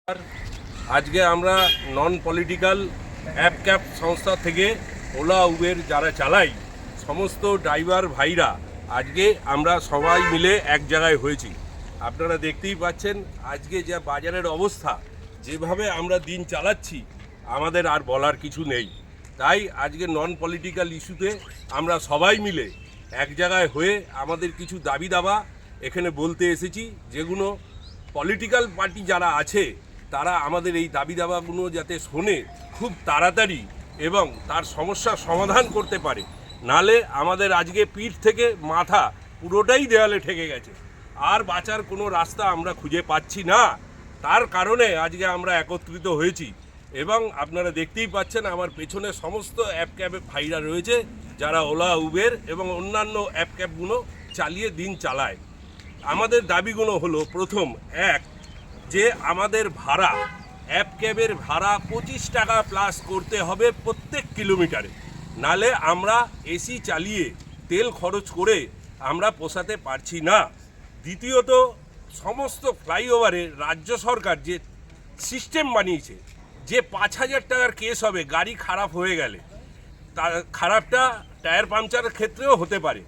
আজকে আমরা non political app cab সংস্থা থেকে ওলা উবের যারা চালাই সমস্ত ড্রাইভার ভাইরা আজকে আমরা সবাই মিলে এক জায়গায় হয়েছি। আপনারা দেখতেই পাচ্ছেন আজকে যে বাজারের অবস্থা, যেভাবে আমরা দিন চালাচ্ছি আমাদের আর বলার কিছু নেই। তাই আজকে নন পলিটিক্যাল ইস্যুতে আমরা সবাই মিলে এক জায়গায় হয়ে আমাদের কিছু দাবি দাবা এখানে বলতে এসেছি, যেগুলো পলিটিক্যাল পার্টি যারা আছে তারা আমাদের এই দাবি দাবাগুলো যাতে শোনে খুব তাড়াতাড়ি এবং তার সমস্যার সমাধান করতে পারে। নালে আমাদের আজকে পিঠ থেকে মাথা পুরোটাই দেওয়ালে ঠেকে গেছে, আর বাঁচার কোনো রাস্তা আমরা খুঁজে পাচ্ছি না। তার কারণে আজকে আমরা একত্রিত হয়েছি এবং আপনারা দেখতেই পাচ্ছেন আমার পেছনে সমস্ত অ্যাপ ক্যাবে ভাইরা রয়েছে যারা ওলা উবের এবং অন্যান্য অ্যাপ ক্যাবগুলো চালিয়ে দিন চালায়। আমাদের দাবিগুলো হলো, প্রথম যে আমাদের ভাড়া, অ্যাপ ক্যাবের ভাড়া 25 টাকা প্লাস করতে হবে প্রত্যেক কিলোমিটারে, নালে আমরা এসি চালিয়ে তেল খরচ করে আমরা পোষাতে পারছি না। দ্বিতীয়ত, সমস্ত ফ্লাইওভারে রাজ্য সরকার যে সিস্টেম বানিয়েছে যে 5,000 টাকার কেস হবে গাড়ি খারাপ হয়ে গেলে, তার খারাপটা টায়ার পাংচারের ক্ষেত্রেও হতে পারে।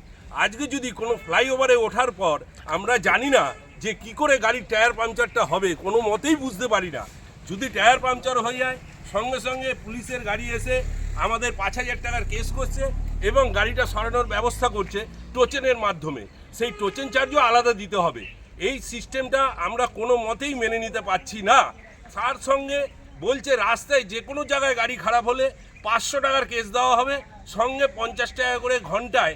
আজকে যদি কোনো ফ্লাইওভারে ওঠার পর আমরা জানি না যে কি করে গাড়ির টায়ার পাংচারটা হবে, কোনো মতেই বুঝতে পারি না। যদি টায়ার পাংচার হয়ে যায় সঙ্গে সঙ্গে পুলিশের গাড়ি এসে আমাদের 5,000 টাকার কেস করছে এবং গাড়িটা সরানোর ব্যবস্থা করছে টোচেনের মাধ্যমে, সেই টোচেন চার্জও আলাদা দিতে হবে। এই সিস্টেমটা আমরা কোনো মতেই মেনে নিতে পারছি না। তার সঙ্গে বলছে রাস্তায় যে কোনো জায়গায় গাড়ি খারাপ হলে 500 টাকার কেস দেওয়া হবে, সঙ্গে 50 টাকা করে ঘন্টায়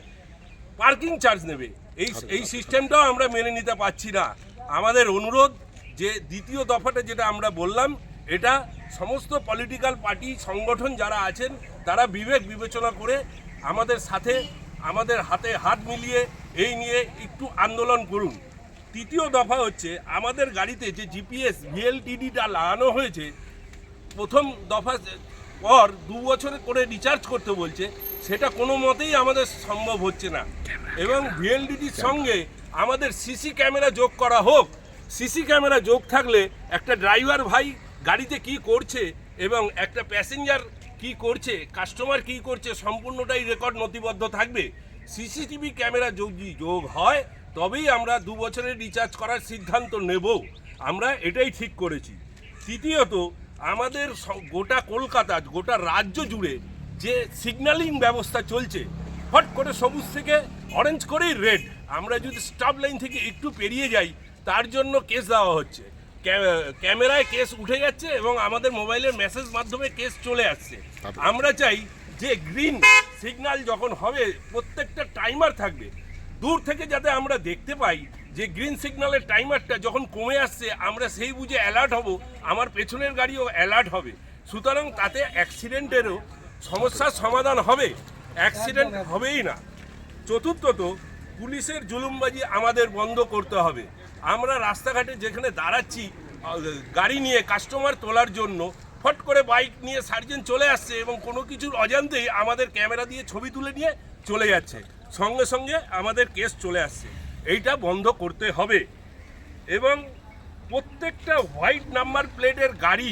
পার্কিং চার্জ নেবে। এই সিস্টেমটাও আমরা মেনে নিতে পারছি না। আমাদের অনুরোধ যে দ্বিতীয় দফাটা যেটা আমরা বললাম, এটা সমস্ত পলিটিক্যাল পার্টি সংগঠন যারা আছেন তারা বিবেক বিবেচনা করে আমাদের সাথে আমাদের হাতে হাত মিলিয়ে এই নিয়ে একটু আন্দোলন করুন। তৃতীয় দফা হচ্ছে আমাদের গাড়িতে যে জিপিএস ভিএলটিডিটা লাগানো হয়েছে, প্রথম দফা পর 2 বছর করে রিচার্জ করতে বলছে, সেটা কোনো মতেই আমাদের সম্ভব হচ্ছে না। এবং ভিএলডিটির সঙ্গে আমাদের সিসি ক্যামেরা যোগ করা হোক। সিসি ক্যামেরা যোগ থাকলে একটা ড্রাইভার ভাই গাড়িতে কি করছে এবং একটা প্যাসেঞ্জার কি করছে, কাস্টমার কি করছে, সম্পূর্ণটাই রেকর্ড নথিবদ্ধ থাকবে। সিসিটিভি ক্যামেরা যদি যোগ হয় তবেই আমরা 2 বছরের রিচার্জ করার সিদ্ধান্ত নেব। আমরা এটাই ঠিক করেছি। তৃতীয়ত, আমাদের গোটা কলকাতা, গোটা রাজ্য জুড়ে যে সিগন্যালিং ব্যবস্থা চলছে, হট করে সবুজ থেকে অরেঞ্জ করেই রেড, আমরা যদি স্টপ লাইন থেকে একটু পেরিয়ে যাই তার জন্য কেস দেওয়া হচ্ছে। ক্যামেরায় কেস উঠে যাচ্ছে এবং আমাদের মোবাইলের মেসেজ মাধ্যমে কেস চলে আসছে। আমরা চাই যে গ্রিন সিগন্যাল যখন হবে প্রত্যেকটা টাইমার থাকবে, দূর থেকে যাতে আমরা দেখতে পাই যে গ্রিন সিগন্যালের টাইমারটা যখন কমে আসছে আমরা সেই বুঝে অ্যালার্ট হব, আমার পেছনের গাড়িও অ্যালার্ট হবে। সুতরাং তাতে অ্যাক্সিডেন্টেরও সমস্যার সমাধান হবে, অ্যাক্সিডেন্ট হবেই না। চতুর্থত, পুলিশের জুলুমবাজি আমাদের বন্ধ করতে হবে। আমরা রাস্তাঘাটে যেখানে দাঁড়াচ্ছি গাড়ি নিয়ে কাস্টমার তোলার জন্য, ফট করে বাইক নিয়ে সার্জেন্ট চলে আসছে এবং কোনো কিছুর অজান্তেই আমাদের ক্যামেরা দিয়ে ছবি তুলে নিয়ে চলে যাচ্ছে, সঙ্গে সঙ্গে আমাদের কেস চলে আসছে। এইটা বন্ধ করতে হবে। এবং প্রত্যেকটা হোয়াইট নাম্বার প্লেটের গাড়ি,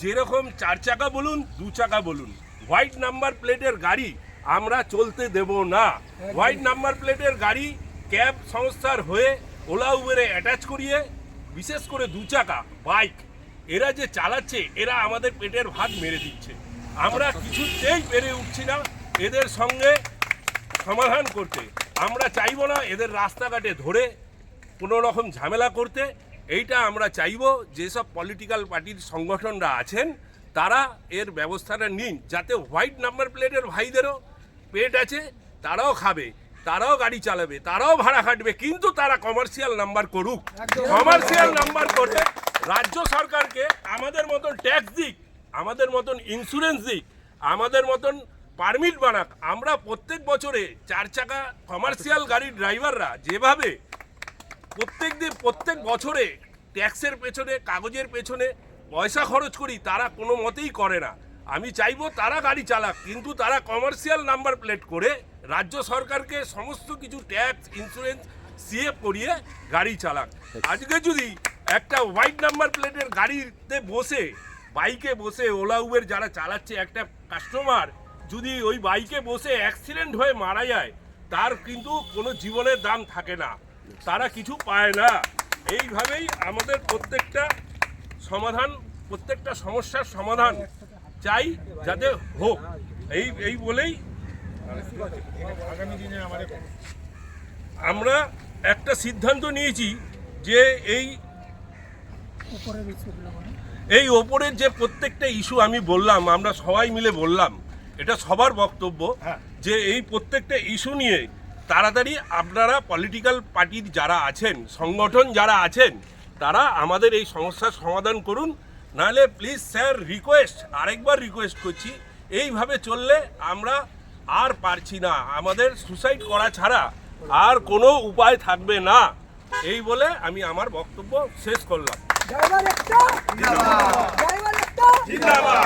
যেরকম 4 চাকা বলুন 2 চাকা বলুন, হোয়াইট নাম্বার প্লেটের গাড়ি আমরা চলতে দেব না। হোয়াইট নাম্বার প্লেটের গাড়ি ক্যাব সংস্থার হয়ে ওলা উবেরে অ্যাটাচ করিয়ে, বিশেষ করে 2 চাকা বাইক এরা যে চালাচ্ছে, এরা আমাদের পেটের ভাত মেরে দিচ্ছে। আমরা কিছুতেই পেরে উঠছি না এদের সঙ্গে সমাধান করতে। আমরা চাইবো না এদের রাস্তাঘাটে ধরে কোনো রকম ঝামেলা করতে। এইটা আমরা চাইবো যেসব পলিটিক্যাল পার্টির সংগঠনরা আছেন তারা এর ব্যবস্থাটা নিন, যাতে হোয়াইট নাম্বার প্লেটের ভাইদেরও পেট আছে, তারাও খাবে, তারাও গাড়ি চালাবে, তারাও ভাড়া খাটবে, কিন্তু তারা কমার্শিয়াল নাম্বার করুক। কমার্শিয়াল নাম্বার করে রাজ্য সরকারকে আমাদের মতন ট্যাক্স দিক, আমাদের মতন ইন্স্যুরেন্স দিক, আমাদের মতন পারমিট বানাক। আমরা প্রত্যেক বছরে 4 চাকা কমার্শিয়াল গাড়ির ড্রাইভাররা যেভাবে প্রত্যেক বছরে ট্যাক্সের পেছনে, কাগজের পেছনে পয়সা খরচ করি, তারা কোনো মতেই করে না। আমি চাইবো তারা গাড়ি চালাক, কিন্তু তারা কমার্শিয়াল নাম্বার প্লেট করে রাজ্য সরকারকে সমস্ত কিছু ট্যাক্স, ইন্স্যুরেন্স, সিএফ করিয়ে গাড়ি চালাক। আজকে যদি একটা হোয়াইট নাম্বার প্লেটের গাড়িতে বসে, বাইকে বসে ওলা উবের যারা চালাচ্ছে, একটা কাস্টমার যদি ওই বাইকে বসে অ্যাক্সিডেন্ট হয়ে মারা যায়, তার কিন্তু কোনো জীবনের দাম থাকে না, তারা কিছু পায় না। এইভাবেই আমাদের প্রত্যেকটা সমস্যার সমাধান চাই যাতে হোক, এই বলেই আমরা একটা সিদ্ধান্ত নিয়েছি যে এই ওপরের যে প্রত্যেকটা ইস্যু আমি বললাম, আমরা সবাই মিলে বললাম, এটা সবার বক্তব্য যে এই প্রত্যেকটা ইস্যু নিয়ে তাড়াতাড়ি আপনারা পলিটিক্যাল পার্টির যারা আছেন, সংগঠন যারা আছেন, তারা আমাদের এই সমস্যার সমাধান করুন। নাহলে প্লিজ স্যার, আরেকবার রিকোয়েস্ট করছি, এইভাবে চললে আমরা আর পারছি না, আমাদের সুসাইড করা ছাড়া আর কোনো উপায় থাকবে না। এই বলে আমি আমার বক্তব্য শেষ করলাম। জিন্দাবাদ।